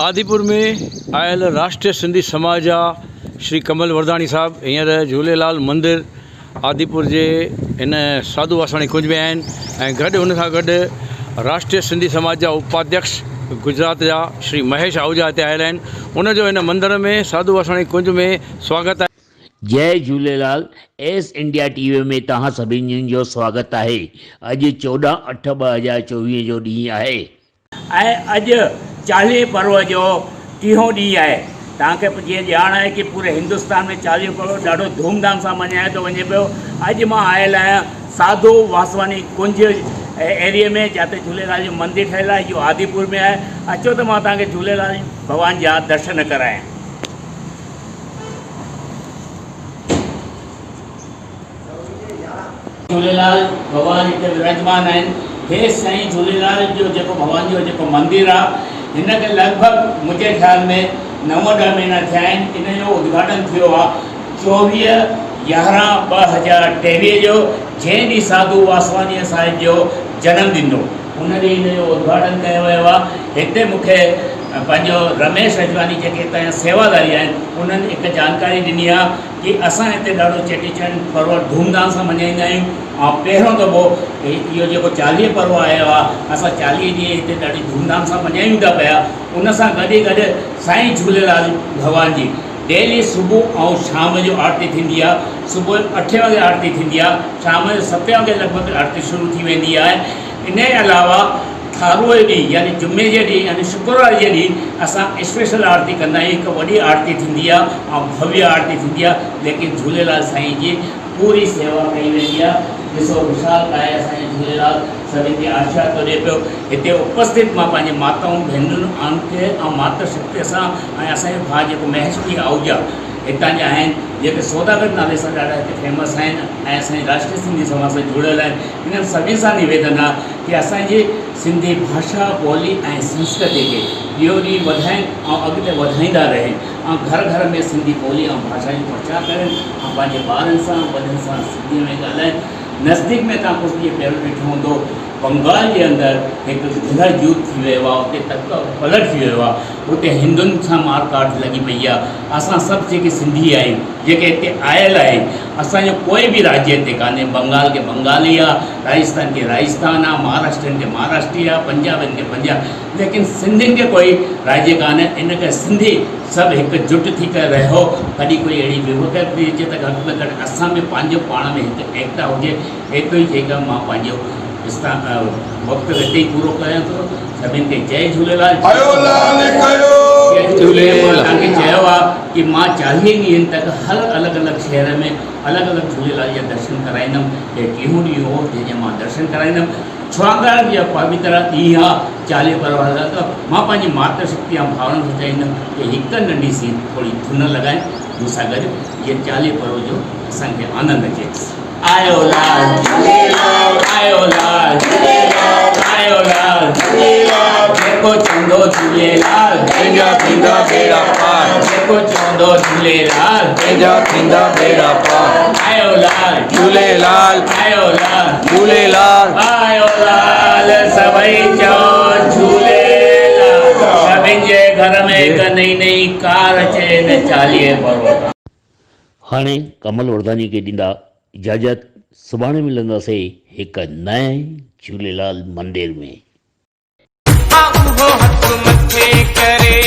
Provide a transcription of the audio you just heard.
आदिपुर में आयल राष्ट्रीय सिंधी समाज जा श्री कमल वरदानी साहब हींअर झूलेलाल मंदिर आदिपुर जे इन साधू वासवाणी कुंज में आहिनि ऐं गॾु हुन सां गॾु राष्ट्रीय सिंधी समाज जा उपाध्यक्ष गुजरात जा श्री महेश आहूजा हिते आयल आहिनि। उनजो इन मंदिर में साधू वासवाणी कुंज में स्वागत आहे। जय झूलेलाल। एस इंडिया टीवी में तव्हां सभिनी जो स्वागत आहे। अॼु 14/8/2024 जो ॾींहुं आहे ऐं अॼु चालीहे पर्व जो 30हों ॾींहुं आहे। तव्हांखे जीअं ॼाण आहे कि पूरे हिंदुस्तान में चालीहो पर्व ॾाढो धूमधाम सां मल्हायो थो वञे पियो। अॼु मां आयल आहियां साधू वासवाणी कुंज एरिया में, जिते झूलेलाल जो मंदिर ठहियलु आहे। इहो आदिपुर में आहे। अचो त मां तव्हांखे झूलेलाल भॻवान जा दर्शन करायां। झूलेलाल भगवान हिते विराजमान आहिनि। हे साईं झूलेलाल जो जेको भगवान जो जेको मंदिर आहे, हिनखे लॻभॻि मुंहिंजे ख़्याल में 9-10 महीना थिया आहिनि। इन जो उद्घाटन थियो आहे 24/11/2023 जो, जंहिं ॾींहुं साधू वासवाणीअ साहिब जो जनमदिन हो। उन ॾींहुं इन जो उद्घाटन कयो वियो आहे। हिते मूंखे पंहिंजो रमेश अजवानी जेके हितां जा सेवादारी आहिनि, उन्हनि हिकु जानकारी ॾिनी आहे कि असां हिते ॾाढो चेटीचंड पर्व धूमधाम सां मल्हाईंदा आहियूं। ऐं पहिरों दफ़ो इहो जेको चालीह पर्व आयो आहे, असां 40 ॾींहं हिते ॾाढी धूमधाम सां मल्हायूं था पिया। उन सां गॾु ई गॾु साईं झूलेलाल भॻवान जी डेली सुबुह ऐं शाम जो आरती थींदी आहे। सुबुह 8 वॻे आरती थींदी आहे, शाम जो 7 वॻे लॻभॻि आरती शुरू थी वेंदी आहे। इन जे अलावा थारूअ जे ॾींहुं यानी जुमे जे ॾींहुं यानी शुक्रवार जे ॾींहुं असां स्पेशल आरती कंदा आहियूं। हिकु वॾी आरती थींदी आहे ऐं भव्य आरती थींदी आहे। लेकिन झूलेलाल साईं जी पूरी सेवा कई वेंदी आहे। ॾिसो विशाल आहे असांजे झूलेलाल, सभिनी खे आशीर्वाद थो ॾिए पियो। हिते उपस्थित मां पंहिंजे माताऊं भेनरुनि आंटी ऐं मातृशक्तिअ सां ऐं असांजो भाउ जेको महेश आहूजा हितां जा आहिनि, जेके सौदागर नाले सां ॾाढा हिते फेमस आहिनि ऐं असांजे राष्ट्रीय सिंधी समाज सां जुड़ियल आहिनि। इन्हनि सभिनी सां निवेदन आहे कि असांजी सिंधी भाषा ॿोली ऐं संस्कृति खे ॾींहों ॾींहुं वधाइनि ऐं अॻिते वधाईंदा रहनि ऐं घर घर में सिंधी ॿोली ऐं भाषा जो प्रचार कनि ऐं पंहिंजे ॿारनि सां वॾनि सां सिंधीअ में ॻाल्हाइनि। नज़दीक में तव्हां कुझु ॾींहं पहिरियों ॾिठो हूंदो, बंगाल जे अंदरि हिकु गिरह युद्ध थी वियो आहे। उते तक पलट थी वियो आहे। उते हिंदुनि सां मारकाट लॻी पई आहे। असां सभु जेके सिंधी आहियूं, जेके हिते आयल आहिनि, असांजो कोई बि राज्य हिते कान्हे। बंगाल खे बंगाली आहे, राजस्थान खे राजस्थान आहे, महाराष्ट्रनि खे महाराष्ट्री आहे, पंजाबनि खे पंजाब, लेकिन सिंधियुनि खे कोई राज्य कान्हे। इन करे सिंधी सभु हिकजुट थी करे रहो। कॾहिं कोई अहिड़ी विवकत बि अचे त घटि में घटि असां में पंहिंजो पाण में हिकु एकता हुजे। एतिरो ई चई करे मां पंहिंजो वक़्तु हिते ई पूरो कयां थो। सभिनि खे जय झूलेलाल। तव्हांखे चयो आहे कि मां 40 ॾींहंनि तक हर अलॻि शहर में अलॻि झूलेलाल जा दर्शन कराईंदुमि। हे 30हों ॾींहुं हो जंहिंजे मां दर्शन कराईंदुमि। छाकाणि जो पवित्र ॾींहुं आहे चालीह पर्व हलंदा, त मां पंहिंजी मातृशक्ति ऐं भावना खे चाहींदुमि कि हिकु नंढी सी थोरी धुन लॻाए मूंसां गॾु इहे चालीह पर्व जो असांखे आनंद अचे। आयो लाल झूलेलाल, आयो लाल झूलेलाल, आयो लाल झूलेलाल, जेको चवंदो झूलेलाल पंहिंजा थींदा बेड़ा पार, जेको चवंदो झूलेलाल पंहिंजा थींदा बेड़ा पार। आयो लाल झूलेलाल, आयो लाल झूलेलाल, आयो लाल, सभई चओ झूलेलाल। सभिनि जे घर में हिकु नई कार अचे न चालीह पर्व। हाणे कमल वरदानी खे ॾींदा इजाज़त। सुभाणे मिलंदासीं हिकु नए झूलेलाल मंदिर में। हथ मथे करे